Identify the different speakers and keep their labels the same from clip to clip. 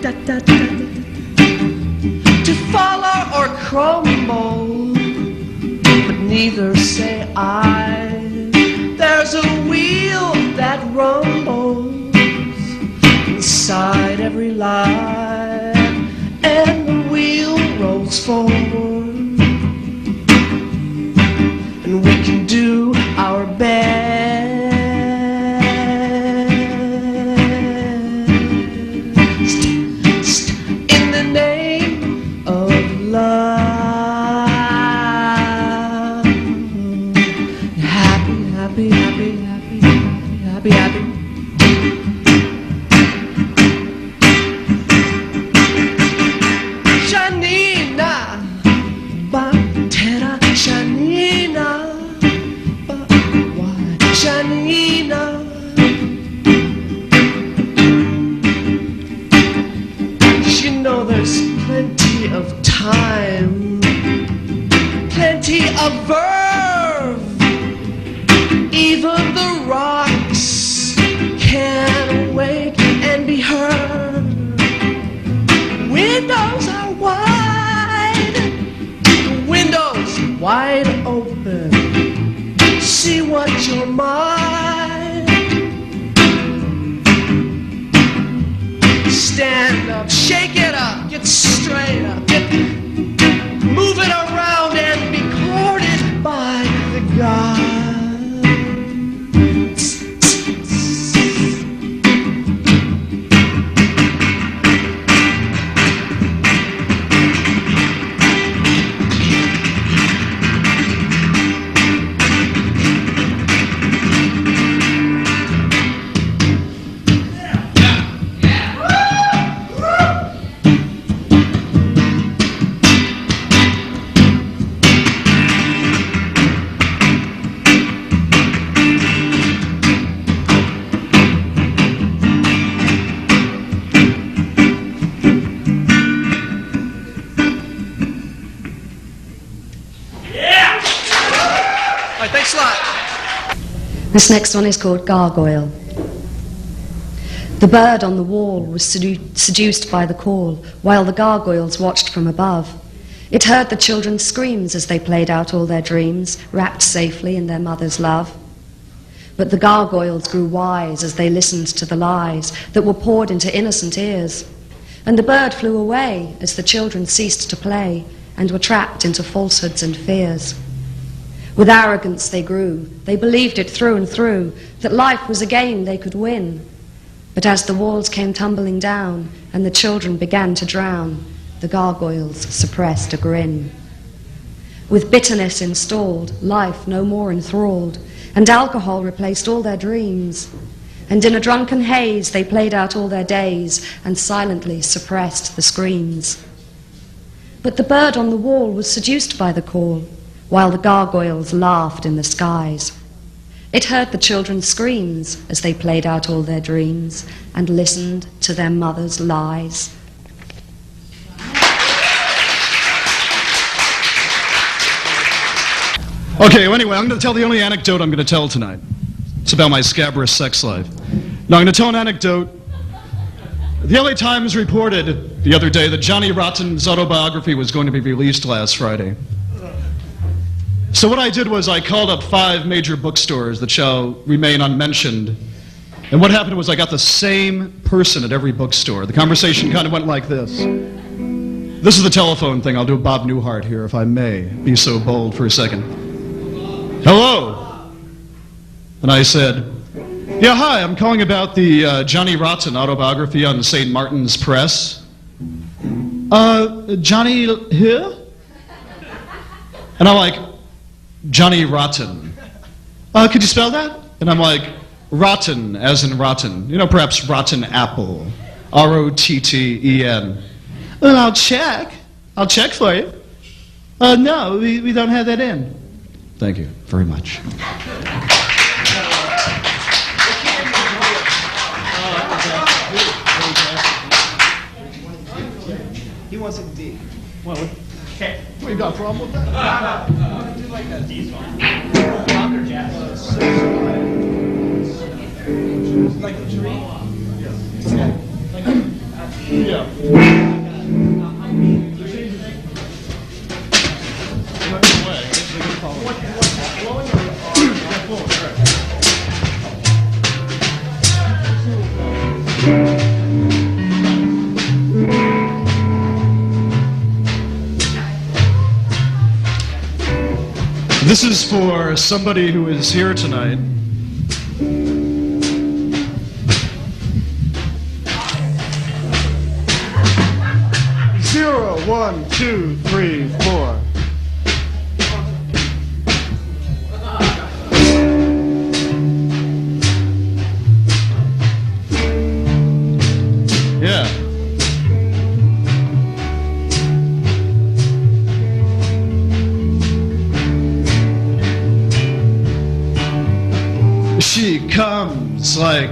Speaker 1: da, da, da, to follow or crumble, but neither say I. There's a wheel that rumbles inside every life, and the wheel rolls forward, and we can do our best in the name of love. Happy, happy, happy, happy, happy, happy, happy. Time, plenty of verve, even the rocks can awake and be heard. Windows are wide, windows wide open. See what your mind. Stand up, shake it up, get straight up, move it around and be courted by the gods. Thanks a lot.
Speaker 2: This next one is called Gargoyle. The bird on the wall was seduced by the call, while the gargoyles watched from above. It heard the children's screams as they played out all their dreams, wrapped safely in their mother's love. But the gargoyles grew wise as they listened to the lies that were poured into innocent ears. And the bird flew away as the children ceased to play and were trapped into falsehoods and fears. With arrogance they grew. They believed it through and through, that life was a game they could win. But as the walls came tumbling down and the children began to drown, the gargoyles suppressed a grin. With bitterness installed, life no more enthralled, and alcohol replaced all their dreams. And in a drunken haze they played out all their days and silently suppressed the screams. But the bird on the wall was seduced by the call, while the gargoyles laughed in the skies. It heard the children's screams as they played out all their dreams and listened to their mother's lies.
Speaker 3: Okay, well, anyway, I'm going to tell the only anecdote I'm going to tell tonight. It's about my scabrous sex life. Now, I'm going to tell an anecdote. The LA Times reported the other day that Johnny Rotten's autobiography was going to be released last Friday. So what I did was I called up 5 major bookstores that shall remain unmentioned. And what happened was I got the same person at every bookstore. The conversation kind of went like this. This is the telephone thing. I'll do a Bob Newhart here, if I may be so bold for a second. Hello? And I said, yeah, hi, I'm calling about the Johnny Rotten autobiography on St. Martin's Press. Johnny here? And I'm like, Johnny Rotten. Could you spell that? And I'm like, rotten, as in rotten. You know, perhaps rotten apple. R-O-T-T-E-N. Well, I'll check. I'll check for you. No, we don't have that in. Thank you very much.
Speaker 4: He wants a D.
Speaker 3: Well, you got a problem with that?
Speaker 4: No. Do like a D song. Rock or jazz? Like a tree?
Speaker 3: Yeah.
Speaker 4: Like a
Speaker 3: Yeah. This is for somebody who is here tonight. Zero, 1, 2, 3, 4. Yeah. She comes like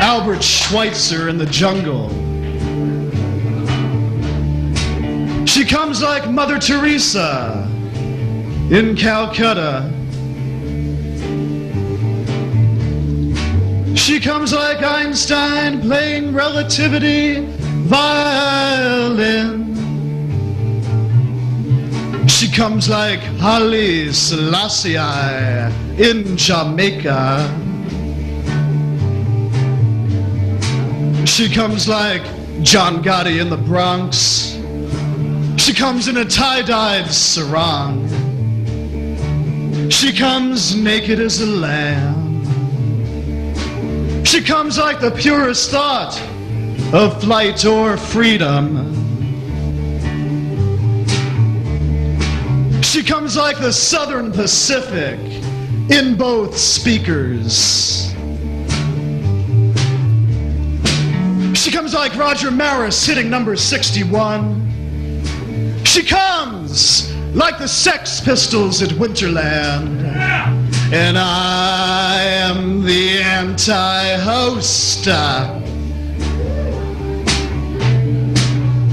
Speaker 3: Albert Schweitzer in the jungle. She comes like Mother Teresa in Calcutta. She comes like Einstein playing relativity violin. She comes like Haile Selassie in Jamaica. She comes like John Gotti in the Bronx. She comes in a tie-dyed sarong. She comes naked as a lamb. She comes like the purest thought of flight or freedom. She comes like the Southern Pacific in both speakers. She comes like Roger Maris hitting number 61. She comes like the Sex Pistols at Winterland. And I am the anti-host.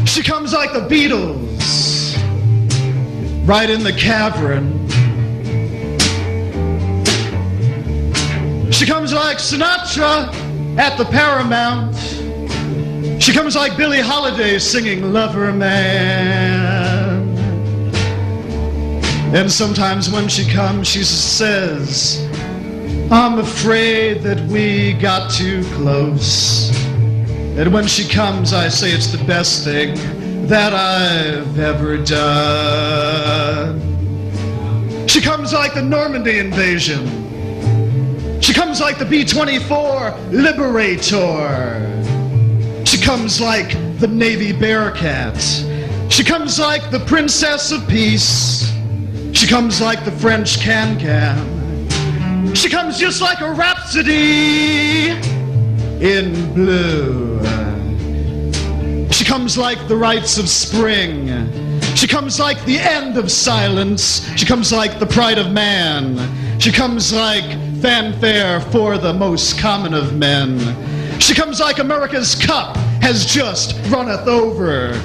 Speaker 3: She comes like the Beatles, right in the cavern. She comes like Sinatra at the Paramount. She comes like Billie Holiday singing Lover Man. And sometimes when she comes, she says, I'm afraid that we got too close. And when she comes, I say it's the best thing that I've ever done. She comes like the Normandy invasion. She comes like the B-24 Liberator. She comes like the Navy Bearcat. She comes like the Princess of Peace. She comes like the French Can-Can. She comes just like a rhapsody in blue. She comes like the rites of spring. She comes like the end of silence. She comes like the pride of man. She comes like fanfare for the most common of men. She comes like America's cup has just runneth over.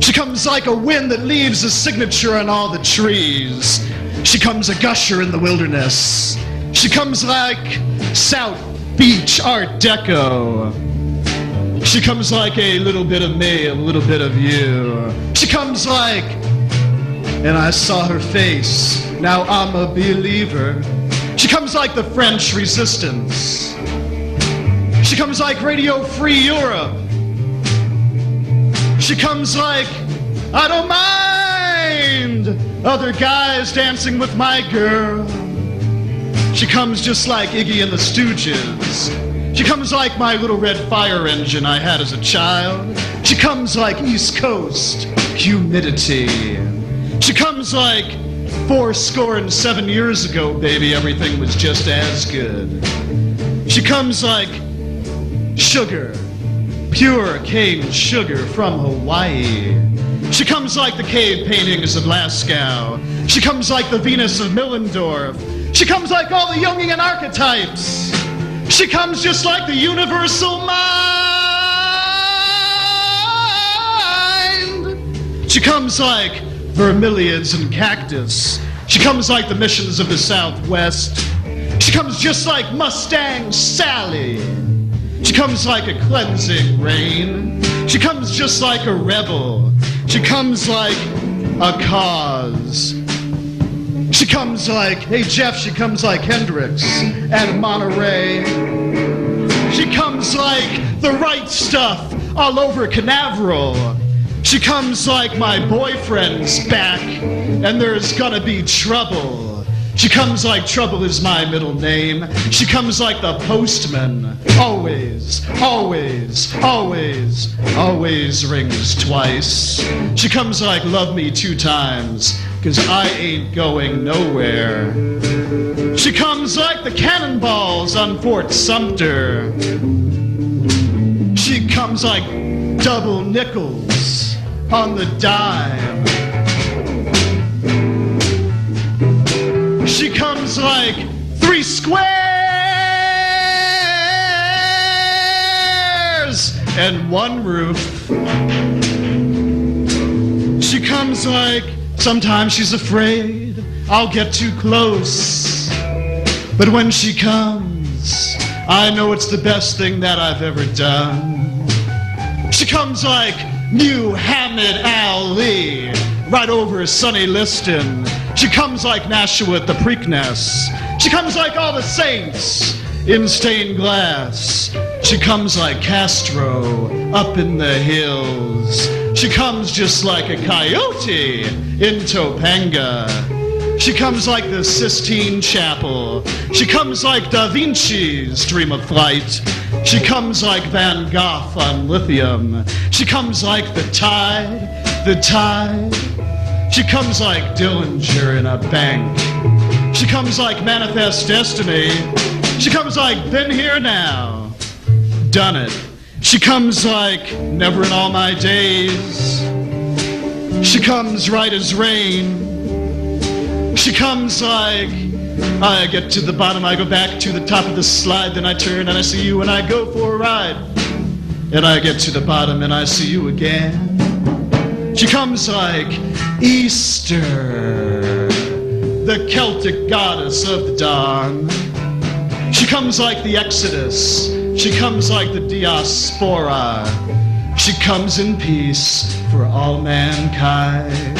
Speaker 3: She comes like a wind that leaves a signature on all the trees. She comes a gusher in the wilderness. She comes like South Beach Art Deco. She comes like a little bit of me, a little bit of you. She comes like, and I saw her face, now I'm a believer. She comes like the French Resistance. She comes like Radio Free Europe. She comes like, I don't mind other guys dancing with my girl. She comes just like Iggy and the Stooges. She comes like my little red fire engine I had as a child. She comes like East Coast humidity. She comes like 407 years ago, baby, everything was just as good. She comes like sugar, pure cane sugar from Hawaii. She comes like the cave paintings of Lascaux. She comes like the Venus of Millendorf. She comes like all the Jungian archetypes. She comes just like the universal mind. She comes like vermilions and cactus. She comes like the missions of the Southwest. She comes just like Mustang Sally. She comes like a cleansing rain. She just like a rebel. She comes like a cause. She comes like, hey Jeff, she comes like Hendrix and Monterey. She comes like the right stuff all over Canaveral. She comes like my boyfriend's back and there's gonna be trouble. She comes like trouble is my middle name. She comes like the postman. Always, always, always, always rings twice. She comes like love me 2 times, 'cause I ain't going nowhere. She comes like the cannonballs on Fort Sumter. She comes like double nickels on the dime. She comes like 3 squares and 1 roof. She comes like, sometimes she's afraid I'll get too close. But when she comes, I know it's the best thing that I've ever done. She comes like Muhammad Ali, right over Sonny Liston. She comes like Nashua at the Preakness. She comes like all the saints in stained glass. She comes like Castro up in the hills. She comes just like a coyote in Topanga. She comes like the Sistine Chapel. She comes like Da Vinci's Dream of Flight. She comes like Van Gogh on lithium. She comes like the tide, the tide. She comes like Dillinger in a bank. She comes like Manifest Destiny. She comes like Been Here Now, Done It. She comes like Never in All My Days. She comes right as rain. She comes like I get to the bottom, I go back to the top of the slide, then I turn and I see you and I go for a ride. And I get to the bottom and I see you again. She comes like Easter, the Celtic goddess of the dawn. She comes like the Exodus. She comes like the diaspora. She comes in peace for all mankind.